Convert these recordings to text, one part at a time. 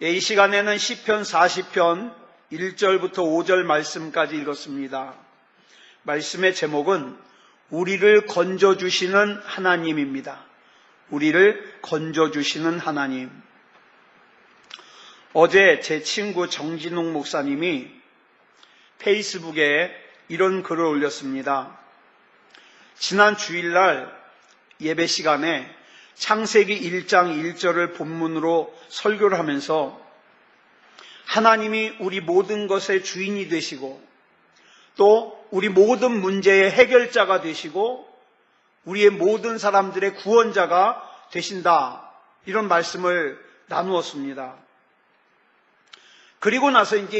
이 시간에는 시편 40편 1절부터 5절 말씀까지 읽었습니다. 말씀의 제목은 우리를 건져주시는 하나님입니다. 우리를 건져주시는 하나님. 어제 제 친구 정진웅 목사님이 페이스북에 이런 글을 올렸습니다. 지난 주일날 예배 시간에 창세기 1장 1절을 본문으로 설교를 하면서 하나님이 우리 모든 것의 주인이 되시고 또 우리 모든 문제의 해결자가 되시고 우리의 모든 사람들의 구원자가 되신다. 이런 말씀을 나누었습니다. 그리고 나서 이제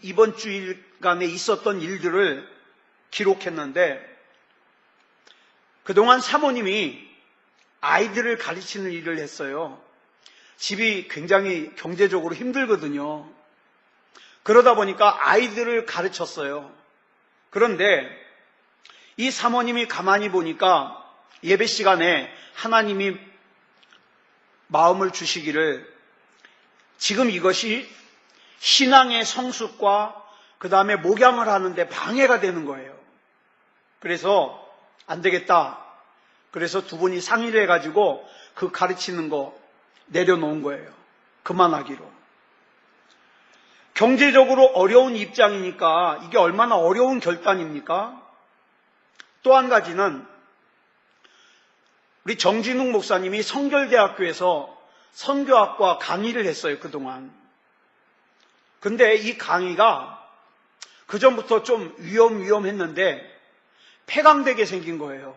이번 주일간에 있었던 일들을 기록했는데 그동안 사모님이 아이들을 가르치는 일을 했어요. 집이 굉장히 경제적으로 힘들거든요. 그러다 보니까 아이들을 가르쳤어요. 그런데 이 사모님이 가만히 보니까 예배 시간에 하나님이 마음을 주시기를 지금 이것이 신앙의 성숙과 그 다음에 목양을 하는데 방해가 되는 거예요. 그래서 안 되겠다. 그래서 두 분이 상의를 해가지고 그 가르치는 거 내려놓은 거예요. 그만하기로. 경제적으로 어려운 입장이니까 이게 얼마나 어려운 결단입니까? 또 한 가지는 우리 정진웅 목사님이 성결대학교에서 선교학과 강의를 했어요, 그동안. 근데 이 강의가 그전부터 좀 위험했는데 폐강되게 생긴 거예요.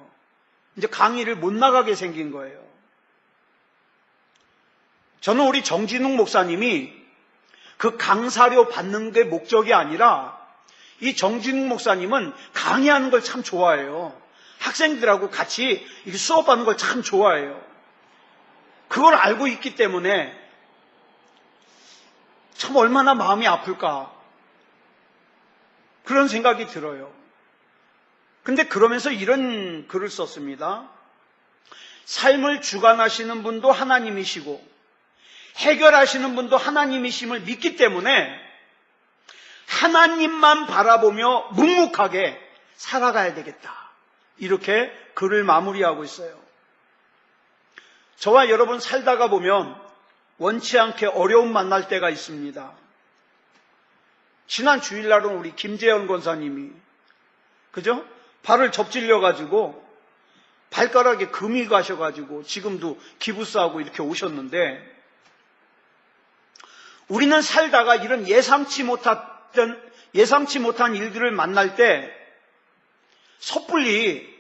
이제 강의를 못 나가게 생긴 거예요. 저는 우리 정진웅 목사님이 그 강사료 받는 게 목적이 아니라 이 정진웅 목사님은 강의하는 걸 참 좋아해요. 학생들하고 같이 수업하는 걸 참 좋아해요. 그걸 알고 있기 때문에 참 얼마나 마음이 아플까 그런 생각이 들어요. 근데 그러면서 이런 글을 썼습니다. 삶을 주관하시는 분도 하나님이시고 해결하시는 분도 하나님이심을 믿기 때문에 하나님만 바라보며 묵묵하게 살아가야 되겠다. 이렇게 글을 마무리하고 있어요. 저와 여러분 살다가 보면 원치 않게 어려움 만날 때가 있습니다. 지난 주일날은 우리 김재현 권사님이 그죠? 발을 접질려가지고 발가락에 금이 가셔가지고 지금도 기부스하고 이렇게 오셨는데 우리는 살다가 이런 예상치 못한 일들을 만날 때 섣불리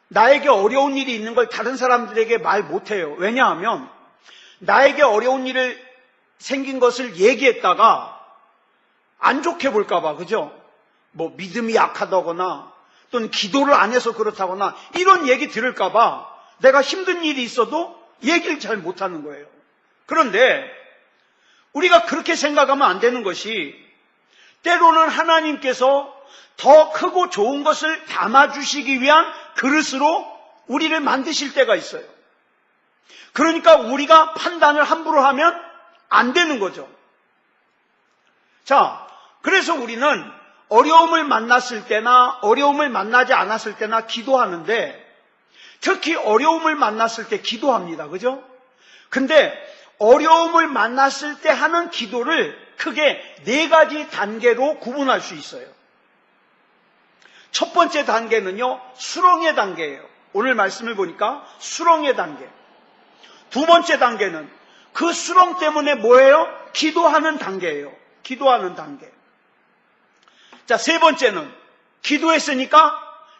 나에게 어려운 일이 있는 걸 다른 사람들에게 말 못해요. 왜냐하면 나에게 어려운 일을 생긴 것을 얘기했다가 안 좋게 볼까봐, 그죠? 뭐 믿음이 약하다거나 또는 기도를 안 해서 그렇다거나 이런 얘기 들을까봐 내가 힘든 일이 있어도 얘기를 잘 못하는 거예요. 그런데 우리가 그렇게 생각하면 안 되는 것이 때로는 하나님께서 더 크고 좋은 것을 담아주시기 위한 그릇으로 우리를 만드실 때가 있어요. 그러니까 우리가 판단을 함부로 하면 안 되는 거죠. 자, 그래서 우리는 어려움을 만났을 때나 어려움을 만나지 않았을 때나 기도하는데 특히 어려움을 만났을 때 기도합니다. 그죠? 근데 어려움을 만났을 때 하는 기도를 크게 4가지 단계로 구분할 수 있어요. 첫 번째 단계는요, 수렁의 단계예요. 오늘 말씀을 보니까 수렁의 단계. 두 번째 단계는 그 수렁 때문에 뭐예요? 기도하는 단계예요. 기도하는 단계. 자, 세 번째는 기도했으니까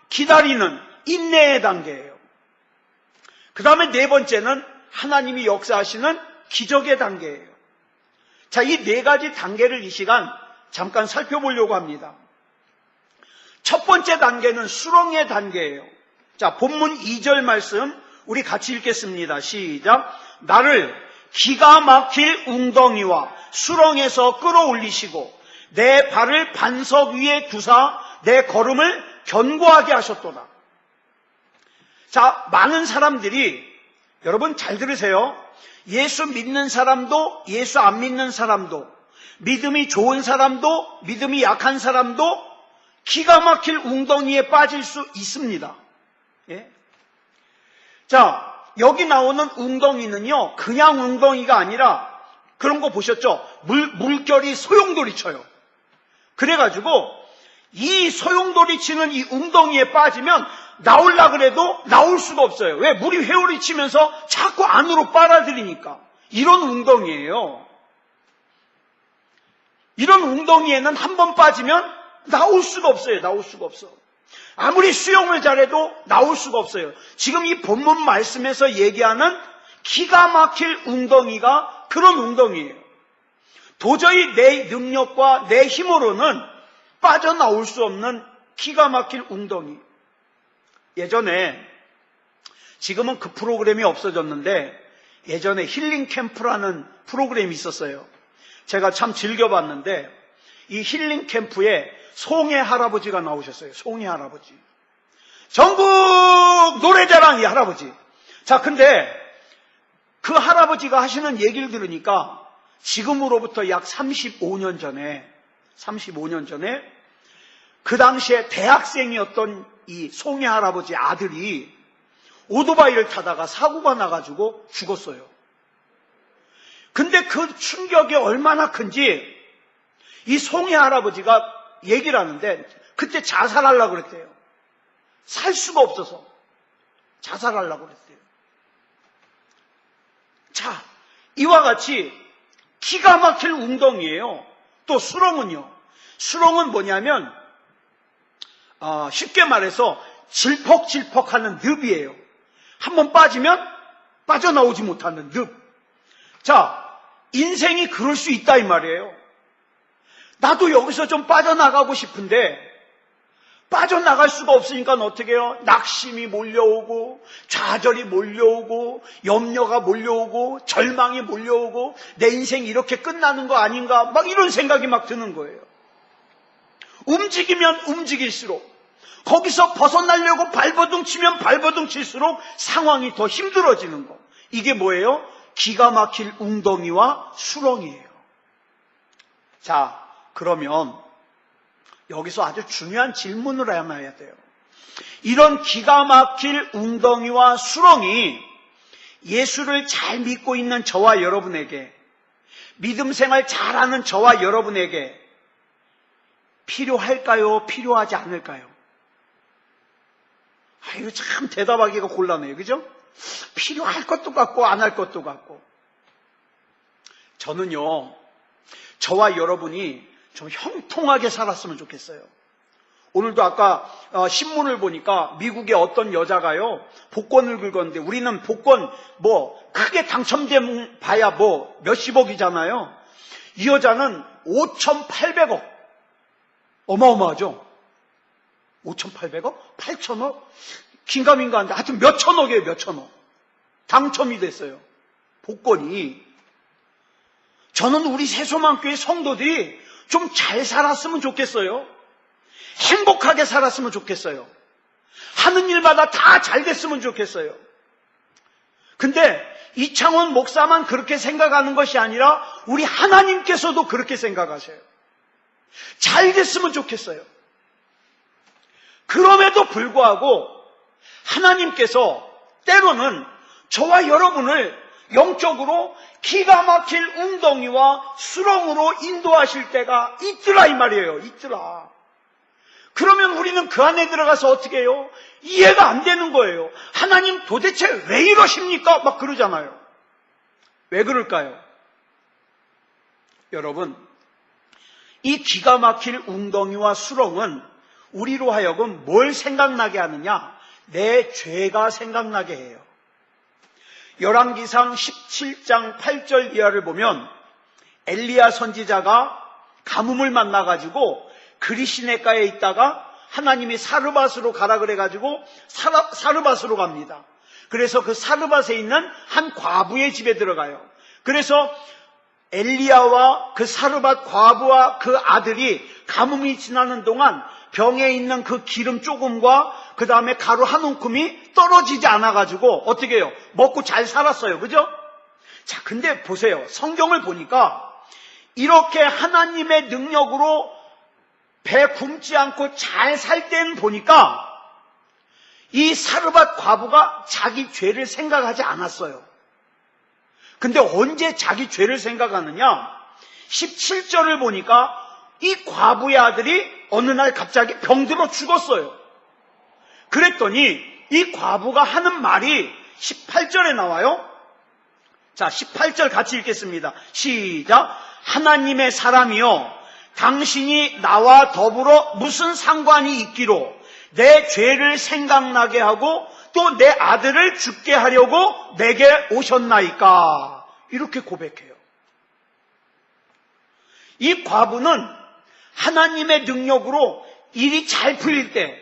기다리는 인내의 단계예요. 그 다음에 네 번째는 하나님이 역사하시는 기적의 단계예요. 자, 이 4가지 단계를 이 시간 잠깐 살펴보려고 합니다. 첫 번째 단계는 수렁의 단계예요. 자, 본문 2절 말씀 우리 같이 읽겠습니다. 시작. 나를 기가 막힐 웅덩이와 수렁에서 끌어올리시고 내 발을 반석 위에 두사 내 걸음을 견고하게 하셨도다. 자, 많은 사람들이 여러분 잘 들으세요. 예수 믿는 사람도 예수 안 믿는 사람도, 믿음이 좋은 사람도 믿음이 약한 사람도 기가 막힐 웅덩이에 빠질 수 있습니다. 예? 자, 여기 나오는 웅덩이는요, 그냥 웅덩이가 아니라 그런 거 보셨죠? 물결이 소용돌이 쳐요. 그래가지고 이 소용돌이 치는 이 웅덩이에 빠지면 나오려고 그래도 나올 수가 없어요. 왜? 물이 회오리 치면서 자꾸 안으로 빨아들이니까. 이런 웅덩이에요. 이런 웅덩이에는 한 번 빠지면 나올 수가 없어요. 나올 수가 없어. 아무리 수영을 잘해도 나올 수가 없어요. 지금 이 본문 말씀에서 얘기하는 기가 막힐 웅덩이가 그런 웅덩이에요. 도저히 내 능력과 내 힘으로는 빠져나올 수 없는 기가 막힐 웅덩이. 예전에, 지금은 그 프로그램이 없어졌는데 예전에 힐링 캠프라는 프로그램이 있었어요. 제가 참 즐겨봤는데 이 힐링 캠프에 송해 할아버지가 나오셨어요. 송해 할아버지. 전국 노래자랑 이 할아버지. 자, 근데 그 할아버지가 하시는 얘기를 들으니까 지금으로부터 약 35년 전에 그 당시에 대학생이었던 이 송해 할아버지 아들이 오토바이를 타다가 사고가 나가지고 죽었어요. 근데 그 충격이 얼마나 큰지 이 송해 할아버지가 얘기를 하는데 그때 자살하려고 그랬대요. 살 수가 없어서 자살하려고 그랬대요. 자, 이와 같이 기가 막힐 웅덩이에요. 또 수렁은요. 수렁은 뭐냐면 쉽게 말해서 질퍽질퍽하는 늪이에요. 한번 빠지면 빠져나오지 못하는 늪. 자, 인생이 그럴 수 있다 이 말이에요. 나도 여기서 좀 빠져나가고 싶은데 빠져나갈 수가 없으니까 어떻게 해요? 낙심이 몰려오고 좌절이 몰려오고 염려가 몰려오고 절망이 몰려오고 내 인생이 이렇게 끝나는 거 아닌가 막 이런 생각이 막 드는 거예요. 움직이면 움직일수록 거기서 벗어나려고 발버둥 치면 발버둥 칠수록 상황이 더 힘들어지는 거. 이게 뭐예요? 기가 막힐 웅덩이와 수렁이에요. 자, 그러면 여기서 아주 중요한 질문을 해야 돼요. 이런 기가 막힐 웅덩이와 수렁이 예수를 잘 믿고 있는 저와 여러분에게, 믿음 생활 잘하는 저와 여러분에게 필요할까요? 필요하지 않을까요? 이거 참 대답하기가 곤란해요. 그죠? 필요할 것도 같고 안 할 것도 같고. 저는요, 저와 여러분이 좀 형통하게 살았으면 좋겠어요. 오늘도 아까 신문을 보니까 미국의 어떤 여자가요, 복권을 긁었는데 우리는 복권 크게 당첨되면 봐야 몇십억이잖아요. 이 여자는 5,800억. 어마어마하죠? 5,800억? 8,000억? 긴가민가한데 하여튼 몇천억이에요. 몇천억. 당첨이 됐어요. 복권이. 저는 우리 새소망교회 성도들이 좀 잘 살았으면 좋겠어요. 행복하게 살았으면 좋겠어요. 하는 일마다 다 잘 됐으면 좋겠어요. 근데 이창원 목사만 그렇게 생각하는 것이 아니라 우리 하나님께서도 그렇게 생각하셔요. 잘 됐으면 좋겠어요. 그럼에도 불구하고 하나님께서 때로는 저와 여러분을 영적으로 기가 막힐 웅덩이와 수렁으로 인도하실 때가 있더라 이 말이에요. 있더라. 그러면 우리는 그 안에 들어가서 어떻게 해요? 이해가 안 되는 거예요. 하나님 도대체 왜 이러십니까? 막 그러잖아요. 왜 그럴까요? 여러분, 이 기가 막힐 웅덩이와 수렁은 우리로 하여금 뭘 생각나게 하느냐? 내 죄가 생각나게 해요. 열왕기상 17장 8절 이하를 보면 엘리야 선지자가 가뭄을 만나가지고 그리시네가에 있다가 하나님이 사르밧으로 가라 그래가지고 사르밧으로 갑니다. 그래서 그 사르밧에 있는 한 과부의 집에 들어가요. 그래서 엘리야와 그 사르밧 과부와 그 아들이 가뭄이 지나는 동안 병에 있는 그 기름 조금과 그 다음에 가루 한 움큼이 떨어지지 않아가지고 어떻게 해요? 먹고 잘 살았어요. 그죠? 자, 근데 보세요. 성경을 보니까 이렇게 하나님의 능력으로 배 굶지 않고 잘 살 때는 보니까 이 사르밧 과부가 자기 죄를 생각하지 않았어요. 근데 언제 자기 죄를 생각하느냐? 17절을 보니까 이 과부의 아들이 어느 날 갑자기 병들어 죽었어요. 그랬더니 이 과부가 하는 말이 18절에 나와요. 자, 18절 같이 읽겠습니다. 시작. 하나님의 사람이여, 당신이 나와 더불어 무슨 상관이 있기로 내 죄를 생각나게 하고 또 내 아들을 죽게 하려고 내게 오셨나이까? 이렇게 고백해요. 이 과부는 하나님의 능력으로 일이 잘 풀릴 때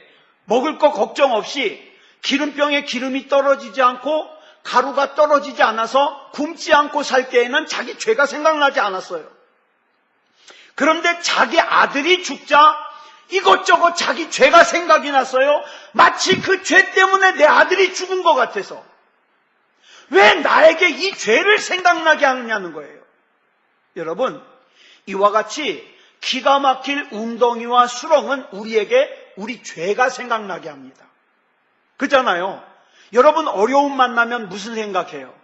먹을 거 걱정 없이 기름병에 기름이 떨어지지 않고 가루가 떨어지지 않아서 굶지 않고 살 때에는 자기 죄가 생각나지 않았어요. 그런데 자기 아들이 죽자 이것저것 자기 죄가 생각이 났어요. 마치 그 죄 때문에 내 아들이 죽은 것 같아서. 왜 나에게 이 죄를 생각나게 하느냐는 거예요. 여러분, 이와 같이 기가 막힐 웅덩이와 수렁은 우리에게 우리 죄가 생각나게 합니다. 그렇잖아요. 여러분, 어려움 만나면 무슨 생각해요?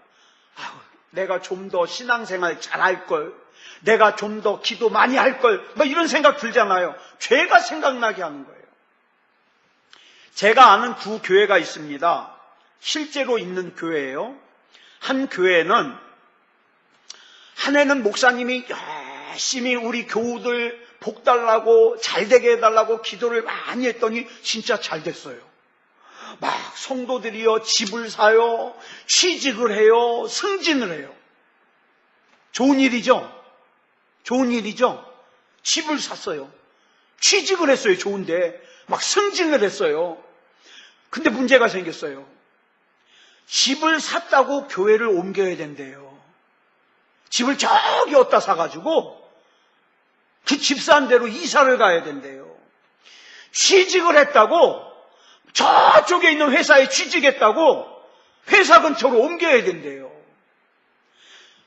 내가 좀 더 신앙생활 잘할 걸, 내가 좀 더 기도 많이 할 걸, 이런 생각 들잖아요. 죄가 생각나게 하는 거예요. 제가 아는 두 교회가 있습니다. 실제로 있는 교회예요. 한 교회는 한 해는 목사님이 열심히 우리 교우들 복 달라고 잘 되게 해달라고 기도를 많이 했더니 진짜 잘 됐어요. 막 성도들이요, 집을 사요, 취직을 해요, 승진을 해요. 좋은 일이죠? 좋은 일이죠? 집을 샀어요. 취직을 했어요. 좋은데 막 승진을 했어요. 근데 문제가 생겼어요. 집을 샀다고 교회를 옮겨야 된대요. 집을 저기 어디다 사가지고 그 집 산 대로 이사를 가야 된대요. 취직을 했다고 저쪽에 있는 회사에 취직했다고 회사 근처로 옮겨야 된대요.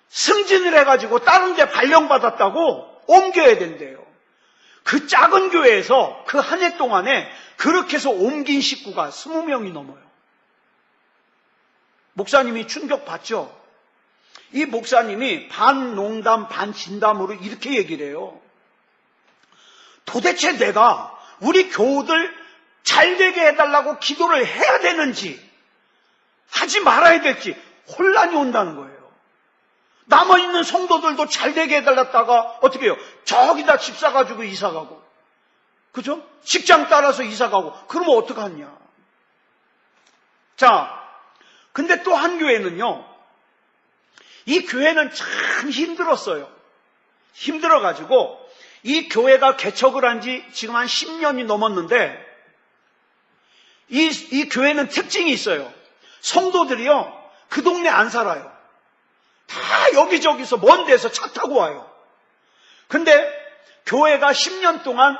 승진을 해가지고 다른 데 발령받았다고 옮겨야 된대요. 그 작은 교회에서 그 한 해 동안에 그렇게 해서 옮긴 식구가 20명이 넘어요. 목사님이 충격받죠? 이 목사님이 반 농담 반 진담으로 이렇게 얘기를 해요. 도대체 내가 우리 교우들 잘 되게 해달라고 기도를 해야 되는지 하지 말아야 될지 혼란이 온다는 거예요. 남아있는 성도들도 잘 되게 해달랐다가 어떻게 해요? 저기다 집 사가지고 이사가고, 그죠? 직장 따라서 이사가고, 그러면 어떡하냐? 자, 근데 또 한 교회는요, 이 교회는 참 힘들었어요. 힘들어가지고 이 교회가 개척을 한 지 지금 한 10년이 넘었는데 이 교회는 특징이 있어요. 성도들이요, 그 동네 안 살아요. 다 여기저기서 먼 데서 차 타고 와요. 근데 교회가 10년 동안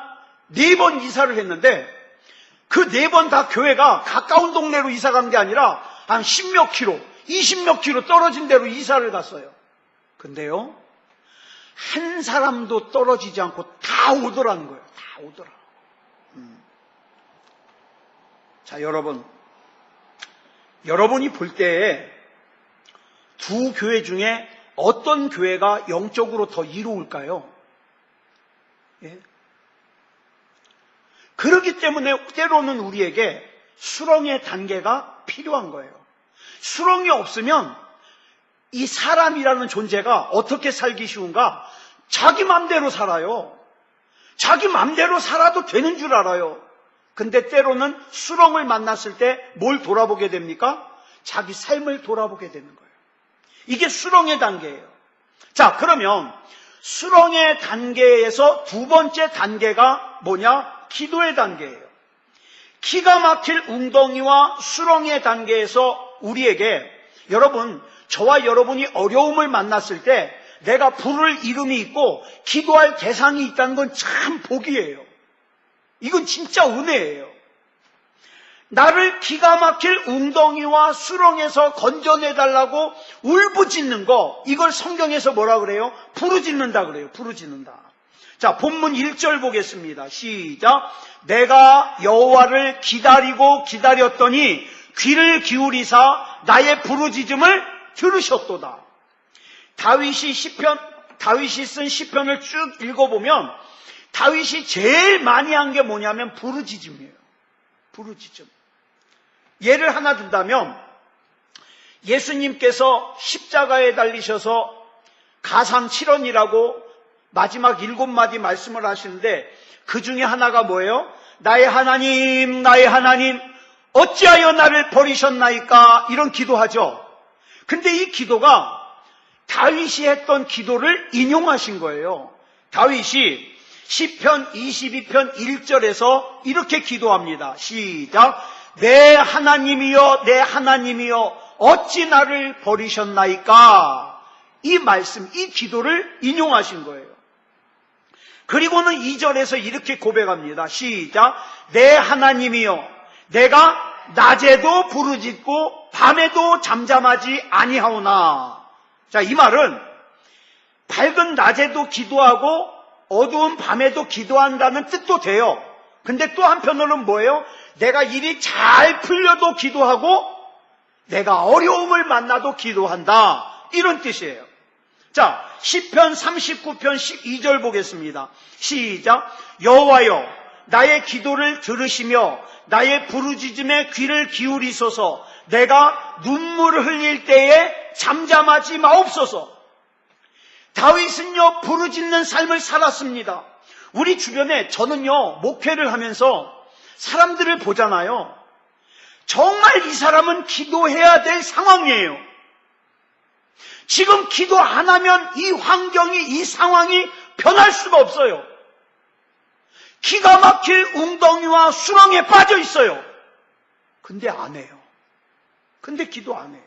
4번 이사를 했는데 그 4번 다 교회가 가까운 동네로 이사 간 게 아니라 한 10몇 킬로, 20몇 킬로 떨어진 데로 이사를 갔어요. 근데요, 한 사람도 떨어지지 않고 다 오더라는 거예요. 다 오더라. 자, 여러분이 볼 때에 두 교회 중에 어떤 교회가 영적으로 더 이로울까요? 예? 그렇기 때문에 때로는 우리에게 수렁의 단계가 필요한 거예요. 수렁이 없으면 이 사람이라는 존재가 어떻게 살기 쉬운가? 자기 맘대로 살아요. 자기 맘대로 살아도 되는 줄 알아요. 근데 때로는 수렁을 만났을 때 뭘 돌아보게 됩니까? 자기 삶을 돌아보게 되는 거예요. 이게 수렁의 단계예요. 자, 그러면 수렁의 단계에서 두 번째 단계가 뭐냐? 기도의 단계예요. 기가 막힐 웅덩이와 수렁의 단계에서 우리에게, 여러분, 저와 여러분이 어려움을 만났을 때 내가 부를 이름이 있고 기도할 대상이 있다는 건 참 복이에요. 이건 진짜 은혜예요. 나를 기가 막힐 웅덩이와 수렁에서 건져내달라고 울부짖는 거, 이걸 성경에서 뭐라 그래요? 부르짖는다 그래요. 부르짖는다. 자, 본문 1절 보겠습니다. 시작. 내가 여호와를 기다리고 기다렸더니 귀를 기울이사 나의 부르짖음을 들으셨도다. 다윗이 쓴 시편을 쭉 읽어보면 다윗이 제일 많이 한 게 뭐냐면 부르짖음이에요. 부르짖음. 예를 하나 든다면 예수님께서 십자가에 달리셔서 가상 7원이라고 마지막 7마디 말씀을 하시는데 그 중에 하나가 뭐예요? 나의 하나님, 나의 하나님, 어찌하여 나를 버리셨나이까? 이런 기도하죠. 근데 이 기도가 다윗이 했던 기도를 인용하신 거예요. 다윗이 시편 22편 1절에서 이렇게 기도합니다. 시작. 내 하나님이여, 내 하나님이여, 어찌 나를 버리셨나이까? 이 말씀, 이 기도를 인용하신 거예요. 그리고는 2절에서 이렇게 고백합니다. 시작. 내 하나님이여, 내가 낮에도 부르짖고 밤에도 잠잠하지 아니하오나. 자, 이 말은 밝은 낮에도 기도하고 어두운 밤에도 기도한다는 뜻도 돼요. 근데 또 한편으로는 뭐예요? 내가 일이 잘 풀려도 기도하고 내가 어려움을 만나도 기도한다. 이런 뜻이에요. 자, 시편 39편 12절 보겠습니다. 시작. 여호와여, 나의 기도를 들으시며 나의 부르짖음에 귀를 기울이소서. 내가 눈물을 흘릴 때에 잠잠하지 마옵소서. 다윗은요, 부르짖는 삶을 살았습니다. 우리 주변에 저는요, 목회를 하면서 사람들을 보잖아요. 정말 이 사람은 기도해야 될 상황이에요. 지금 기도 안 하면 이 환경이, 이 상황이 변할 수가 없어요. 기가 막힐 웅덩이와 수렁에 빠져 있어요. 근데 안 해요. 근데 기도 안 해요.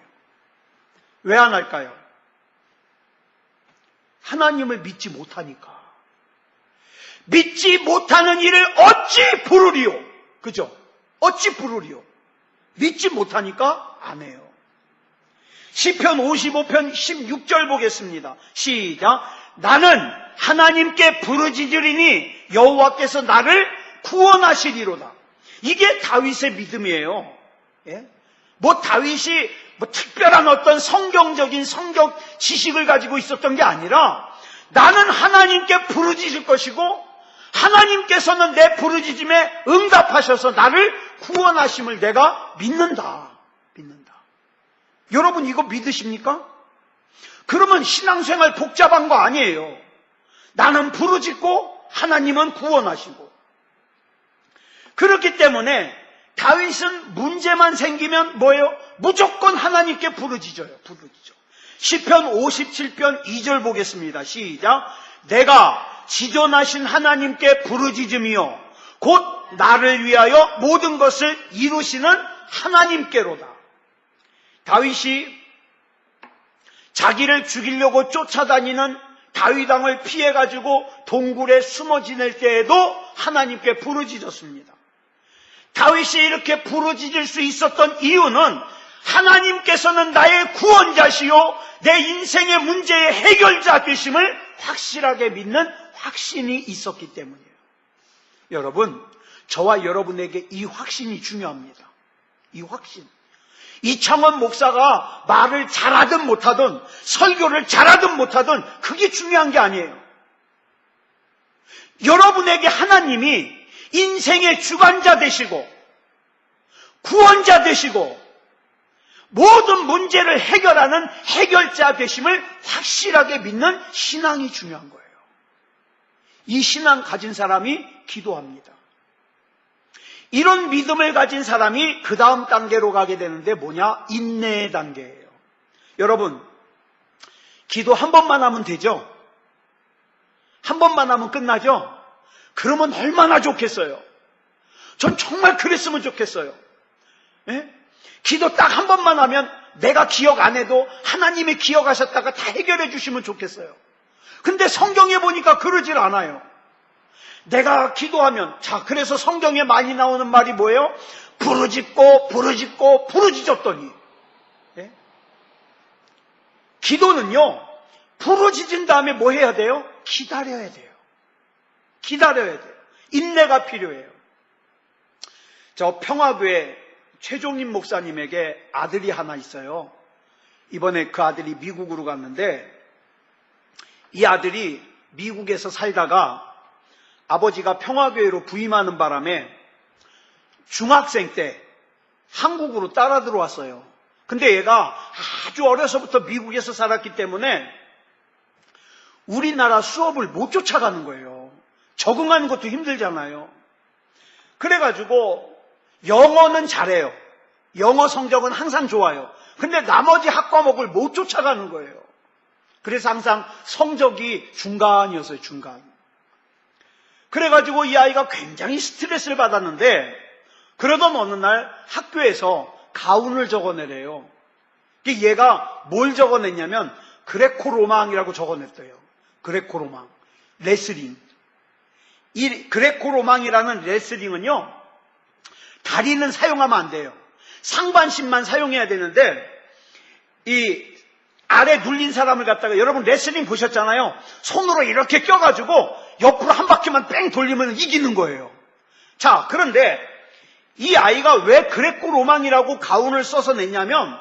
왜 안 할까요? 하나님을 믿지 못하니까. 믿지 못하는 일을 어찌 부르리요? 그죠? 어찌 부르리요? 믿지 못하니까 안 해요. 시편 55편 16절 보겠습니다. 시작. 나는 하나님께 부르짖으리니 여호와께서 나를 구원하시리로다. 이게 다윗의 믿음이에요. 예? 다윗이 특별한 어떤 성경적인 성경 지식을 가지고 있었던 게 아니라 나는 하나님께 부르짖을 것이고 하나님께서는 내 부르짖음에 응답하셔서 나를 구원하심을 내가 믿는다. 믿는다. 여러분 이거 믿으십니까? 그러면 신앙생활 복잡한 거 아니에요. 나는 부르짖고 하나님은 구원하시고. 그렇기 때문에 다윗은 문제만 생기면 뭐예요? 무조건 하나님께 부르짖어요. 부르짖어. 시편 57편 2절 보겠습니다. 시작. 내가 지존하신 하나님께 부르짖으며 곧 나를 위하여 모든 것을 이루시는 하나님께로다. 다윗이 자기를 죽이려고 쫓아다니는 다윗왕을 피해가지고 동굴에 숨어 지낼 때에도 하나님께 부르짖었습니다. 다윗이 이렇게 부르짖을 수 있었던 이유는 하나님께서는 나의 구원자시요 내 인생의 문제의 해결자 되심을 확실하게 믿는 확신이 있었기 때문이에요. 여러분, 저와 여러분에게 이 확신이 중요합니다. 이 확신. 이창원 목사가 말을 잘하든 못하든 설교를 잘하든 못하든 그게 중요한 게 아니에요. 여러분에게 하나님이 인생의 주관자 되시고 구원자 되시고 모든 문제를 해결하는 해결자 되심을 확실하게 믿는 신앙이 중요한 거예요. 이 신앙 가진 사람이 기도합니다. 이런 믿음을 가진 사람이 그 다음 단계로 가게 되는데 뭐냐? 인내의 단계예요. 여러분, 기도 한 번만 하면 되죠? 한 번만 하면 끝나죠? 그러면 얼마나 좋겠어요? 전 정말 그랬으면 좋겠어요. 예? 기도 딱 한 번만 하면 내가 기억 안 해도 하나님이 기억하셨다가 다 해결해 주시면 좋겠어요. 근데 성경에 보니까 그러질 않아요. 내가 기도하면, 자, 그래서 성경에 많이 나오는 말이 뭐예요? 부르짖고 부르짖고 부르짖었더니. 예? 기도는요, 부르짖은 다음에 뭐 해야 돼요? 기다려야 돼요. 기다려야 돼요. 인내가 필요해요. 저 평화교회 최종림 목사님에게 아들이 하나 있어요. 이번에 그 아들이 미국으로 갔는데, 이 아들이 미국에서 살다가 아버지가 평화교회로 부임하는 바람에 중학생 때 한국으로 따라 들어왔어요. 근데 얘가 아주 어려서부터 미국에서 살았기 때문에 우리나라 수업을 못 쫓아가는 거예요. 적응하는 것도 힘들잖아요. 그래가지고 영어는 잘해요. 영어 성적은 항상 좋아요. 근데 나머지 학과목을 못 쫓아가는 거예요. 그래서 항상 성적이 중간이었어요. 중간. 그래가지고 이 아이가 굉장히 스트레스를 받았는데, 그러던 어느 날 학교에서 가운을 적어내래요. 얘가 뭘 적어냈냐면 그레코로망이라고 적어냈어요. 그레코로망. 레슬링. 이 그레코로망이라는 레슬링은요, 다리는 사용하면 안 돼요. 상반신만 사용해야 되는데, 이 아래 눌린 사람을 갖다가, 여러분 레슬링 보셨잖아요. 손으로 이렇게 껴가지고 옆으로 한 바퀴만 뺑 돌리면 이기는 거예요. 자, 그런데 이 아이가 왜 그레코로망이라고 가운을 써서 냈냐면,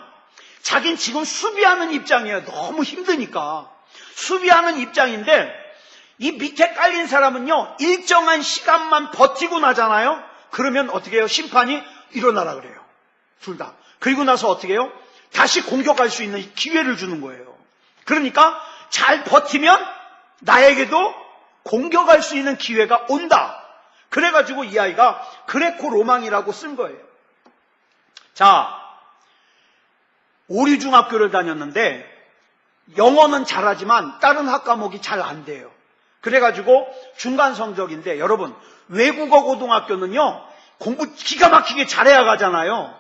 자긴 지금 수비하는 입장이에요. 너무 힘드니까. 수비하는 입장인데, 이 밑에 깔린 사람은요, 일정한 시간만 버티고 나잖아요. 그러면 어떻게 해요? 심판이 일어나라 그래요. 둘 다. 그리고 나서 어떻게 해요? 다시 공격할 수 있는 기회를 주는 거예요. 그러니까 잘 버티면 나에게도 공격할 수 있는 기회가 온다. 그래가지고 이 아이가 그레코로망이라고 쓴 거예요. 자, 오류중학교를 다녔는데 영어는 잘하지만 다른 학과목이 잘 안 돼요. 그래가지고 중간 성적인데, 여러분 외국어 고등학교는요 공부 기가 막히게 잘해야 가잖아요.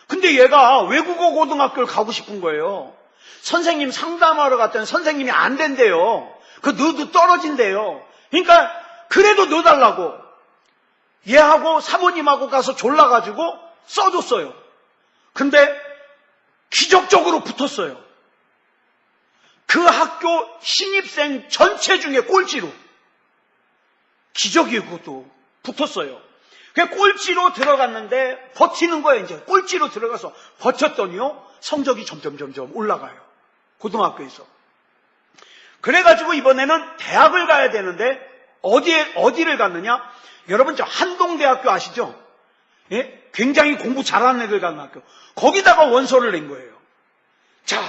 근데 얘가 외국어 고등학교를 가고 싶은 거예요. 선생님 상담하러 갔더니 선생님이 안 된대요. 그 너도 떨어진대요. 그러니까 그래도 넣어달라고 얘하고 사모님하고 가서 졸라가지고 써줬어요. 근데 기적적으로 붙었어요. 그 학교 신입생 전체 중에 꼴찌로. 기적이에요. 그것도 붙었어요. 그 꼴찌로 들어갔는데 버티는 거예요. 이제 꼴찌로 들어가서 버텼더니요 성적이 점점 올라가요. 고등학교에서. 그래가지고 이번에는 대학을 가야 되는데 어디를 갔느냐? 여러분 저 한동대학교 아시죠? 예? 굉장히 공부 잘하는 애들 가는 학교. 거기다가 원서를 낸 거예요. 자,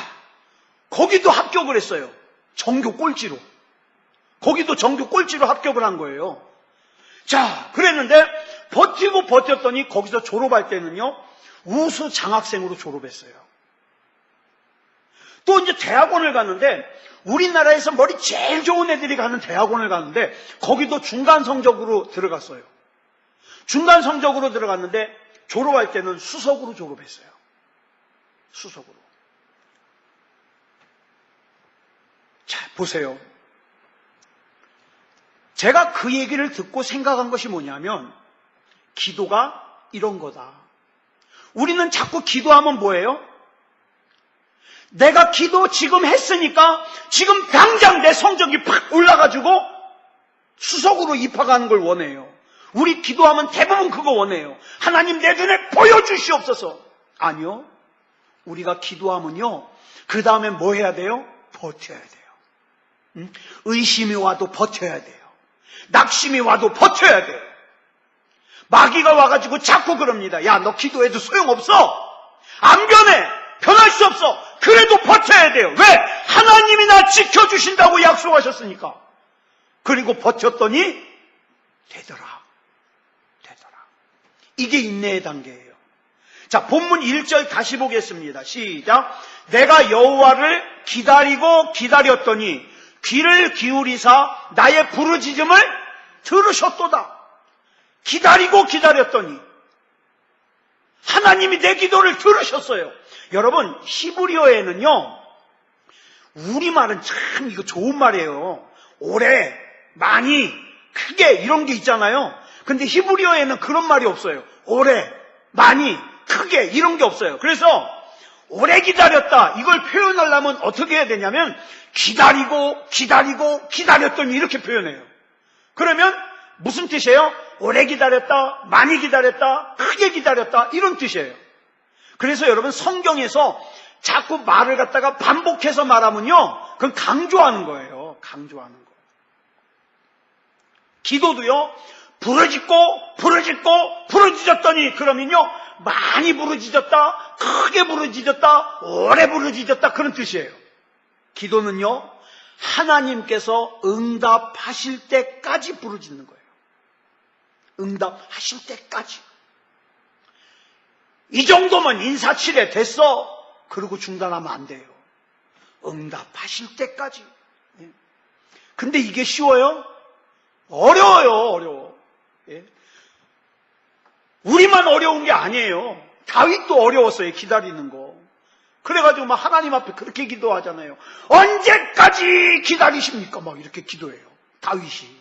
거기도 합격을 했어요. 전교 꼴찌로. 거기도 전교 꼴찌로 합격을 한 거예요. 자, 그랬는데 버티고 버텼더니 거기서 졸업할 때는요 우수 장학생으로 졸업했어요. 또 이제 대학원을 갔는데, 우리나라에서 머리 제일 좋은 애들이 가는 대학원을 갔는데 거기도 중간 성적으로 들어갔어요. 중간 성적으로 들어갔는데 졸업할 때는 수석으로 졸업했어요. 수석으로. 자, 보세요. 제가 그 얘기를 듣고 생각한 것이 뭐냐면, 기도가 이런 거다. 우리는 자꾸 기도하면 뭐예요? 내가 기도 지금 했으니까 지금 당장 내 성적이 팍 올라가지고 수석으로 입학하는 걸 원해요. 우리 기도하면 대부분 그거 원해요. 하나님 내 눈에 보여주시옵소서. 아니요. 우리가 기도하면요 그 다음에 뭐 해야 돼요? 버텨야 돼요. 의심이 와도 버텨야 돼요. 낙심이 와도 버텨야 돼요. 마귀가 와가지고 자꾸 그럽니다. 야, 너 기도해도 소용없어. 안 변해. 변할 수 없어. 그래도 버텨야 돼요. 왜? 하나님이 나 지켜주신다고 약속하셨으니까. 그리고 버텼더니 되더라. 이게 인내의 단계예요. 자, 본문 1절 다시 보겠습니다. 시작. 내가 여호와를 기다리고 기다렸더니 귀를 기울이사 나의 부르짖음을 들으셨도다. 기다리고 기다렸더니 하나님이 내 기도를 들으셨어요. 여러분, 히브리어에는요 우리말은 참 이거 좋은 말이에요. 오래, 많이, 크게 이런 게 있잖아요. 근데 히브리어에는 그런 말이 없어요. 오래, 많이, 크게 이런 게 없어요. 그래서 오래 기다렸다 이걸 표현하려면 어떻게 해야 되냐면 기다리고 기다리고 기다렸더니 이렇게 표현해요. 그러면 무슨 뜻이에요? 오래 기다렸다, 많이 기다렸다, 크게 기다렸다 이런 뜻이에요. 그래서 여러분 성경에서 자꾸 말을 갖다가 반복해서 말하면요 그건 강조하는 거예요. 강조하는 거. 기도도요 부르짖고 부르짖었더니 그러면요 많이 부르짖었다, 크게 부르짖었다, 오래 부르짖었다 그런 뜻이에요. 기도는요 하나님께서 응답하실 때까지 부르짖는 거예요. 응답하실 때까지. 이 정도면 인사치레 됐어 그러고 중단하면 안 돼요. 응답하실 때까지. 근데 이게 쉬워요? 어려워요. 어려워. 우리만 어려운 게 아니에요. 다윗도 어려웠어요. 기다리는 거. 그래가지고 막 하나님 앞에 그렇게 기도하잖아요. 언제까지 기다리십니까? 막 이렇게 기도해요. 다윗이.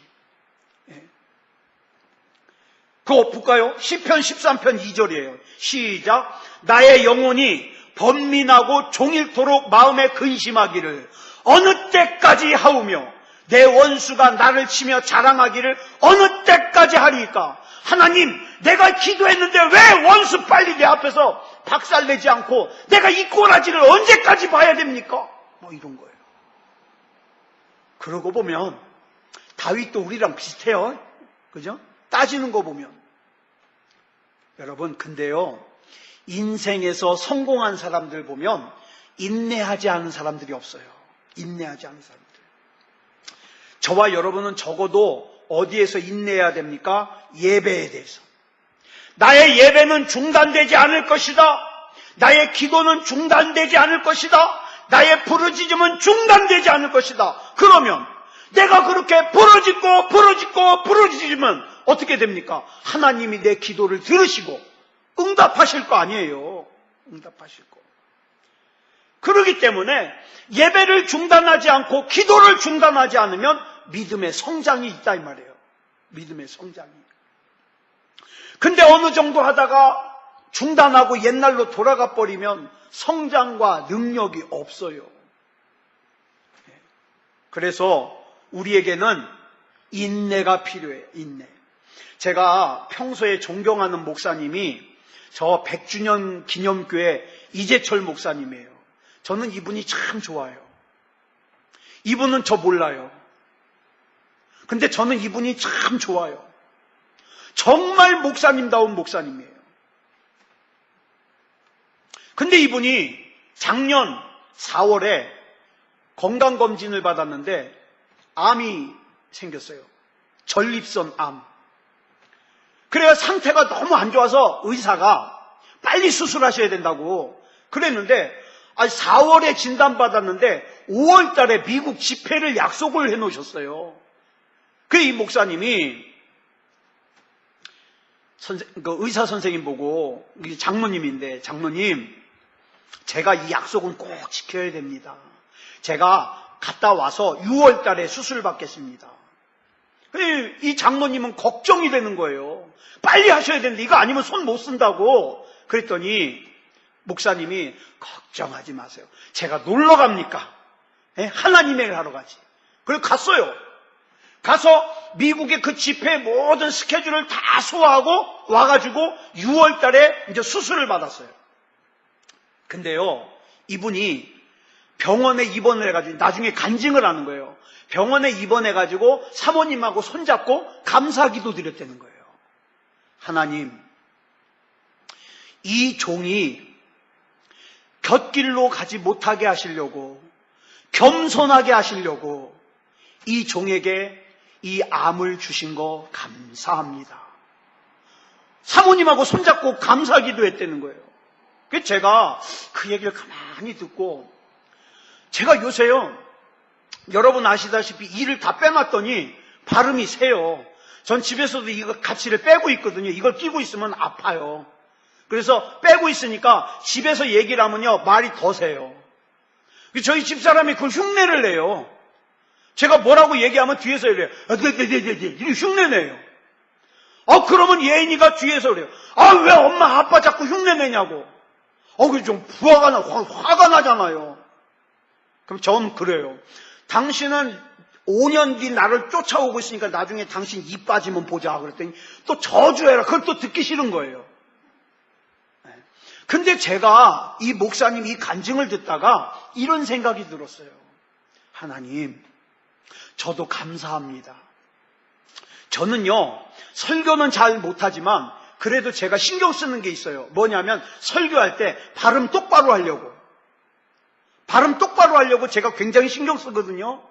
그거 볼까요? 시편 13편 2절이에요. 시작. 나의 영혼이 번민하고 종일토록 마음에 근심하기를 어느 때까지 하우며 내 원수가 나를 치며 자랑하기를 어느 때까지 하리까? 하나님, 내가 기도했는데 왜 원수 빨리 내 앞에서 박살내지 않고 내가 이 꼬라지를 언제까지 봐야 됩니까? 뭐 이런 거예요. 그러고 보면 다윗도 우리랑 비슷해요. 그죠? 따지는 거 보면. 여러분, 근데요, 인생에서 성공한 사람들 보면 인내하지 않은 사람들이 없어요. 인내하지 않은 사람들. 저와 여러분은 적어도 어디에서 인내해야 됩니까? 예배에 대해서. 나의 예배는 중단되지 않을 것이다. 나의 기도는 중단되지 않을 것이다. 나의 부르짖음은 중단되지 않을 것이다. 그러면 내가 그렇게 부르짖으면 어떻게 됩니까? 하나님이 내 기도를 들으시고 응답하실 거 아니에요. 응답하실 거. 그렇기 때문에 예배를 중단하지 않고 기도를 중단하지 않으면 믿음의 성장이 있다 이 말이에요. 믿음의 성장이. 근데 어느 정도 하다가 중단하고 옛날로 돌아가 버리면 성장과 능력이 없어요. 그래서 우리에게는 인내가 필요해요. 인내. 제가 평소에 존경하는 목사님이 저 100주년 기념교회 이재철 목사님이에요. 저는 이분이 참 좋아요. 이분은 저 몰라요. 근데 저는 이분이 참 좋아요. 정말 목사님다운 목사님이에요. 근데 이분이 작년 4월에 건강검진을 받았는데 암이 생겼어요. 전립선 암. 그래야 상태가 너무 안 좋아서 의사가 빨리 수술하셔야 된다고 그랬는데 4월에 진단받았는데 5월 달에 미국 집회를 약속을 해놓으셨어요. 그래서 이 목사님이 의사 선생님 보고 장로님인데 장로님 제가 이 약속은 꼭 지켜야 됩니다. 제가 갔다 와서 6월 달에 수술 받겠습니다. 이 장로님은 걱정이 되는 거예요. 빨리 하셔야 되는데 이거 아니면 손 못 쓴다고. 그랬더니 목사님이 걱정하지 마세요. 제가 놀러 갑니까? 하나님의 하러 가지. 그래서 갔어요. 가서 미국의 그 집회 모든 스케줄을 다 소화하고 와가지고 6월 달에 이제 수술을 받았어요. 근데요, 이분이 병원에 입원을 해가지고 나중에 간증을 하는 거예요. 병원에 입원해가지고 사모님하고 손잡고 감사기도 드렸다는 거예요. 하나님, 이 종이 곁길로 가지 못하게 하시려고 겸손하게 하시려고 이 종에게 이 암을 주신 거 감사합니다. 사모님하고 손잡고 감사기도 했다는 거예요. 그래서 제가 그 얘기를 가만히 듣고 제가 요새요 여러분 아시다시피 이를 다 빼놨더니 발음이 새요. 전 집에서도 이거 가치를 빼고 있거든요. 이걸 끼고 있으면 아파요. 그래서 빼고 있으니까 집에서 얘기를 하면요 말이 더 새요. 저희 집사람이 그걸 흉내를 내요. 제가 뭐라고 얘기하면 뒤에서 이래요. 이렇게 흉내내요. 그러면 예인이가 뒤에서 그래요. 왜 엄마 아빠 자꾸 흉내내냐고. 그게 좀 화가 나잖아요. 그럼 전 그래요. 당신은 5년 뒤 나를 쫓아오고 있으니까 나중에 당신 입 빠지면 보자. 그랬더니 또 저주해라. 그걸 또 듣기 싫은 거예요. 근데 제가 이 목사님 이 간증을 듣다가 이런 생각이 들었어요. 하나님, 저도 감사합니다. 저는요, 설교는 잘 못하지만 그래도 제가 신경 쓰는 게 있어요. 뭐냐면 설교할 때 발음 똑바로 하려고. 제가 굉장히 신경 쓰거든요.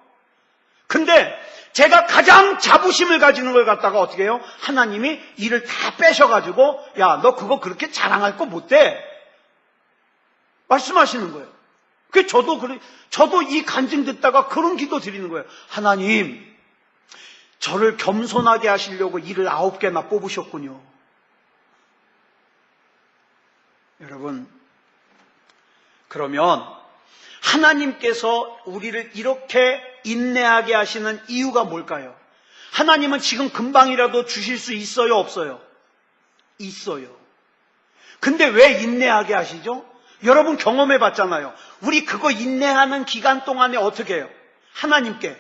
근데 제가 가장 자부심을 가지는 걸 갖다가 어떻게 해요? 하나님이 이를 다 빼셔가지고 야, 너 그거 그렇게 자랑할 거 못돼. 말씀하시는 거예요. 저도 이 간증 듣다가 그런 기도 드리는 거예요. 하나님, 저를 겸손하게 하시려고 일을 9개나 뽑으셨군요. 여러분, 그러면 하나님께서 우리를 이렇게 인내하게 하시는 이유가 뭘까요? 하나님은 지금 금방이라도 주실 수 있어요, 없어요? 있어요. 근데 왜 인내하게 하시죠? 여러분 경험해 봤잖아요. 우리 그거 인내하는 기간 동안에 어떻게 해요? 하나님께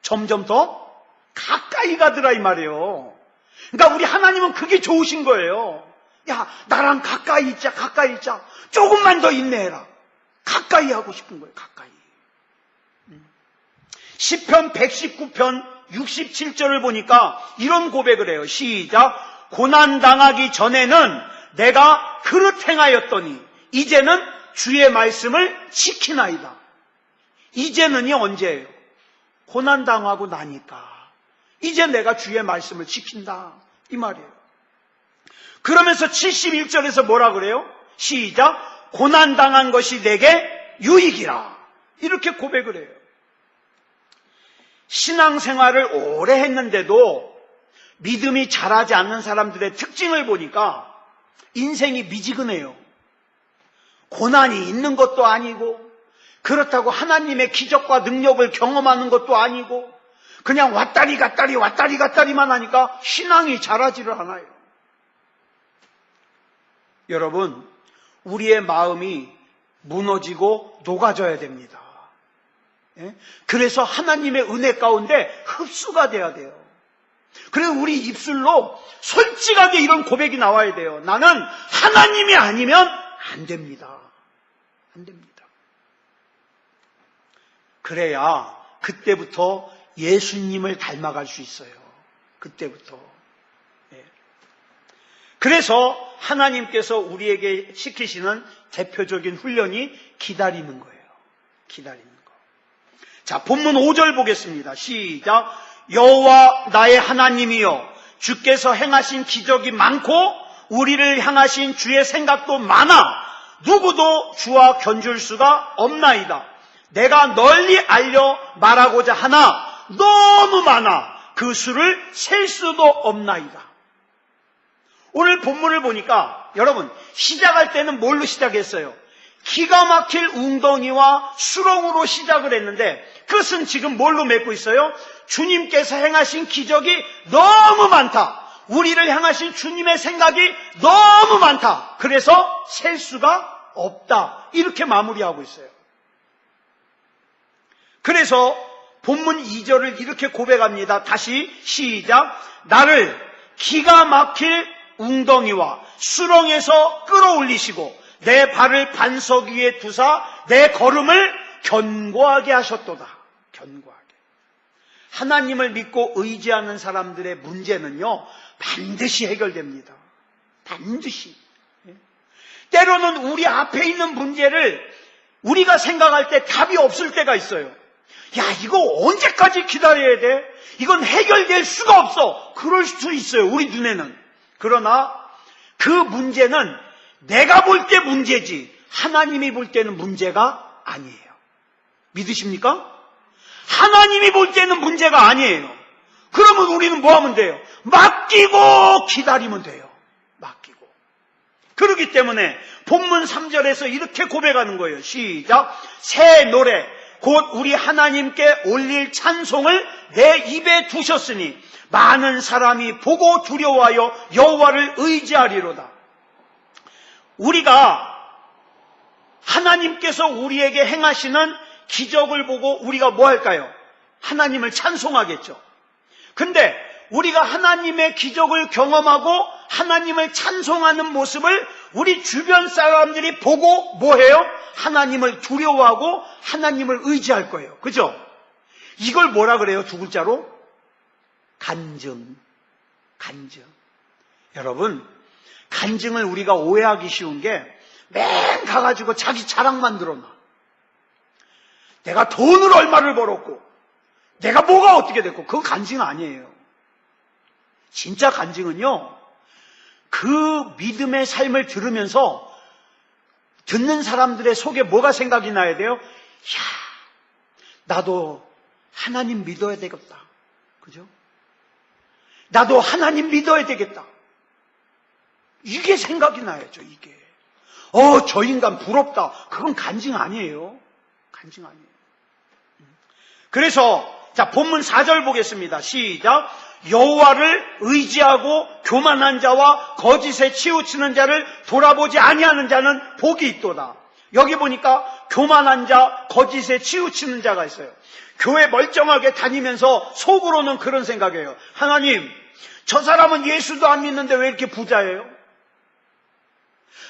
점점 더 가까이 가더라 이 말이에요. 그러니까 우리 하나님은 그게 좋으신 거예요. 야, 나랑 가까이 있자. 조금만 더 인내해라. 가까이 하고 싶은 거예요. 가까이. 시편 119편 67절을 보니까 이런 고백을 해요. 시작. 고난당하기 전에는 내가 그릇 행하였더니 이제는 주의 말씀을 지키나이다. 이제는이 언제예요? 고난당하고 나니까 이제 내가 주의 말씀을 지킨다 이 말이에요. 그러면서 71절에서 뭐라 그래요? 시작. 고난당한 것이 내게 유익이라. 이렇게 고백을 해요. 신앙생활을 오래 했는데도 믿음이 자라지 않는 사람들의 특징을 보니까 인생이 미지근해요. 고난이 있는 것도 아니고 그렇다고 하나님의 기적과 능력을 경험하는 것도 아니고 그냥 왔다리 갔다리만 하니까 신앙이 자라지를 않아요. 여러분, 우리의 마음이 무너지고 녹아져야 됩니다. 그래서 하나님의 은혜 가운데 흡수가 돼야 돼요. 그래서 우리 입술로 솔직하게 이런 고백이 나와야 돼요. 나는 하나님이 아니면 안 됩니다. 안 됩니다. 그래야 그때부터 예수님을 닮아갈 수 있어요. 그때부터. 그래서 하나님께서 우리에게 시키시는 대표적인 훈련이 기다리는 거예요. 기다리는 거. 자, 본문 5절 보겠습니다. 시작. 여호와 나의 하나님이여, 주께서 행하신 기적이 많고 우리를 향하신 주의 생각도 많아 누구도 주와 견줄 수가 없나이다. 내가 널리 알려 말하고자 하나 너무 많아 그 수를 셀 수도 없나이다. 오늘 본문을 보니까 여러분 시작할 때는 뭘로 시작했어요? 기가 막힐 웅덩이와 수렁으로 시작을 했는데 그것은 지금 뭘로 맺고 있어요? 주님께서 행하신 기적이 너무 많다. 우리를 향하신 주님의 생각이 너무 많다. 그래서 셀 수가 없다. 이렇게 마무리하고 있어요. 그래서 본문 2절을 이렇게 고백합니다. 다시 시작. 나를 기가 막힐 웅덩이와 수렁에서 끌어올리시고 내 발을 반석 위에 두사 내 걸음을 견고하게 하셨도다. 견고하게. 하나님을 믿고 의지하는 사람들의 문제는요, 반드시 해결됩니다. 반드시. 때로는 우리 앞에 있는 문제를 우리가 생각할 때 답이 없을 때가 있어요. 야, 이거 언제까지 기다려야 돼? 이건 해결될 수가 없어. 그럴 수 있어요, 우리 눈에는. 그러나 그 문제는 내가 볼 때 문제지 하나님이 볼 때는 문제가 아니에요. 믿으십니까? 하나님이 볼 때는 문제가 아니에요. 그러면 우리는 뭐 하면 돼요? 맡기고 기다리면 돼요. 맡기고. 그렇기 때문에 본문 3절에서 이렇게 고백하는 거예요. 시작. 새 노래 곧 우리 하나님께 올릴 찬송을 내 입에 두셨으니 많은 사람이 보고 두려워하여 여호와를 의지하리로다. 우리가 하나님께서 우리에게 행하시는 기적을 보고 우리가 뭐 할까요? 하나님을 찬송하겠죠. 근데 우리가 하나님의 기적을 경험하고 하나님을 찬송하는 모습을 우리 주변 사람들이 보고 뭐 해요? 하나님을 두려워하고 하나님을 의지할 거예요. 그죠? 이걸 뭐라 그래요? 두 글자로? 간증. 간증. 여러분, 간증을 우리가 오해하기 쉬운 게 맨 가가지고 자기 자랑만 드러나. 내가 돈을 얼마를 벌었고 내가 뭐가 어떻게 됐고, 그거 간증 아니에요. 진짜 간증은요, 그 믿음의 삶을 들으면서 듣는 사람들의 속에 뭐가 생각이 나야 돼요? 야, 나도 하나님 믿어야 되겠다. 그죠? 나도 하나님 믿어야 되겠다. 이게 생각이 나야죠, 이게. 저 인간 부럽다. 그건 간증 아니에요. 간증 아니에요. 그래서 자, 본문 4절 보겠습니다. 시작. 여호와를 의지하고 교만한 자와 거짓에 치우치는 자를 돌아보지 아니하는 자는 복이 있도다. 여기 보니까 교만한 자, 거짓에 치우치는 자가 있어요. 교회 멀쩡하게 다니면서 속으로는 그런 생각이에요. 하나님, 저 사람은 예수도 안 믿는데 왜 이렇게 부자예요?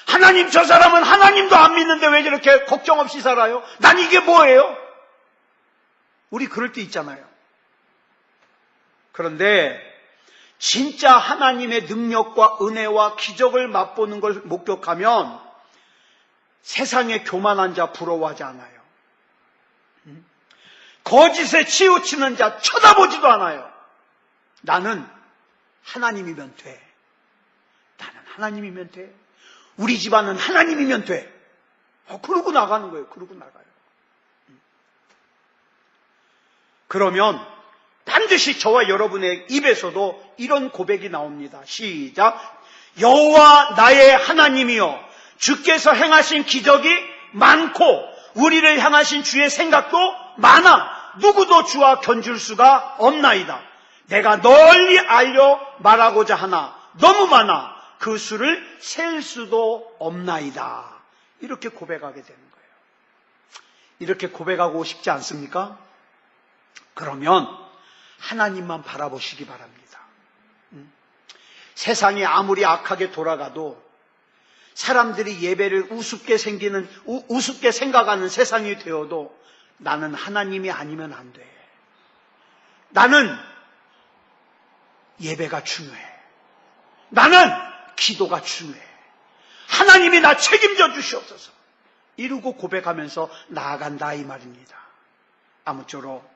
하나님, 저 사람은 하나님도 안 믿는데 왜 저렇게 걱정 없이 살아요? 난 이게 뭐예요? 우리 그럴 때 있잖아요. 그런데 진짜 하나님의 능력과 은혜와 기적을 맛보는 걸 목격하면 세상에 교만한 자 부러워하지 않아요. 거짓에 치우치는 자 쳐다보지도 않아요. 나는 하나님이면 돼. 나는 하나님이면 돼. 우리 집안은 하나님이면 돼. 그러고 나가는 거예요. 그러고 나가요. 그러면 반드시 저와 여러분의 입에서도 이런 고백이 나옵니다. 시작. 여호와 나의 하나님이여, 주께서 행하신 기적이 많고 우리를 향하신 주의 생각도 많아 누구도 주와 견줄 수가 없나이다. 내가 널리 알려 말하고자 하나 너무 많아 그 수를 셀 수도 없나이다. 이렇게 고백하게 되는 거예요. 이렇게 고백하고 싶지 않습니까? 그러면 하나님만 바라보시기 바랍니다. 세상이 아무리 악하게 돌아가도 사람들이 예배를 우습게 생각하는 세상이 되어도 나는 하나님이 아니면 안 돼. 나는 예배가 중요해. 나는 기도가 중요해. 하나님이 나 책임져 주시옵소서. 이러고 고백하면서 나아간다 이 말입니다. 아무쪼록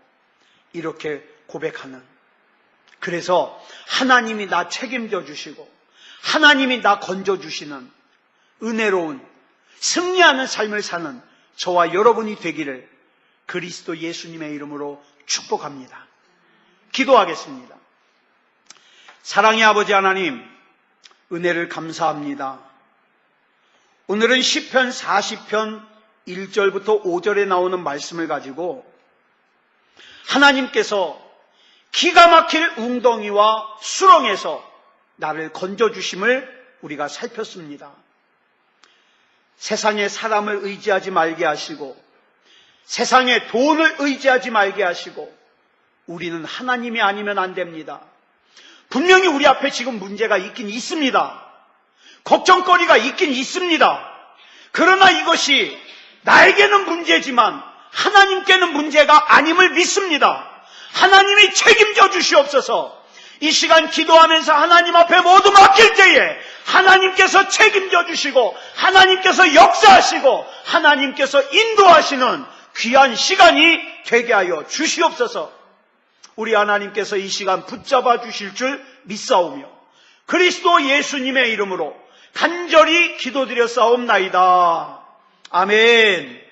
이렇게 고백하는, 그래서 하나님이 나 책임져 주시고 하나님이 나 건져 주시는 은혜로운 승리하는 삶을 사는 저와 여러분이 되기를 그리스도 예수님의 이름으로 축복합니다. 기도하겠습니다. 사랑의 아버지 하나님, 은혜를 감사합니다. 오늘은 시편 40편 1절부터 5절에 나오는 말씀을 가지고 하나님께서 기가 막힐 웅덩이와 수렁에서 나를 건져주심을 우리가 살폈습니다. 세상에 사람을 의지하지 말게 하시고 세상에 돈을 의지하지 말게 하시고 우리는 하나님이 아니면 안 됩니다. 분명히 우리 앞에 지금 문제가 있긴 있습니다. 걱정거리가 있긴 있습니다. 그러나 이것이 나에게는 문제지만 하나님께는 문제가 아님을 믿습니다. 하나님이 책임져 주시옵소서. 이 시간 기도하면서 하나님 앞에 모두 맡길 때에 하나님께서 책임져 주시고 하나님께서 역사하시고 하나님께서 인도하시는 귀한 시간이 되게 하여 주시옵소서. 우리 하나님께서 이 시간 붙잡아 주실 줄 믿사오며 그리스도 예수님의 이름으로 간절히 기도드렸사옵나이다. 아멘.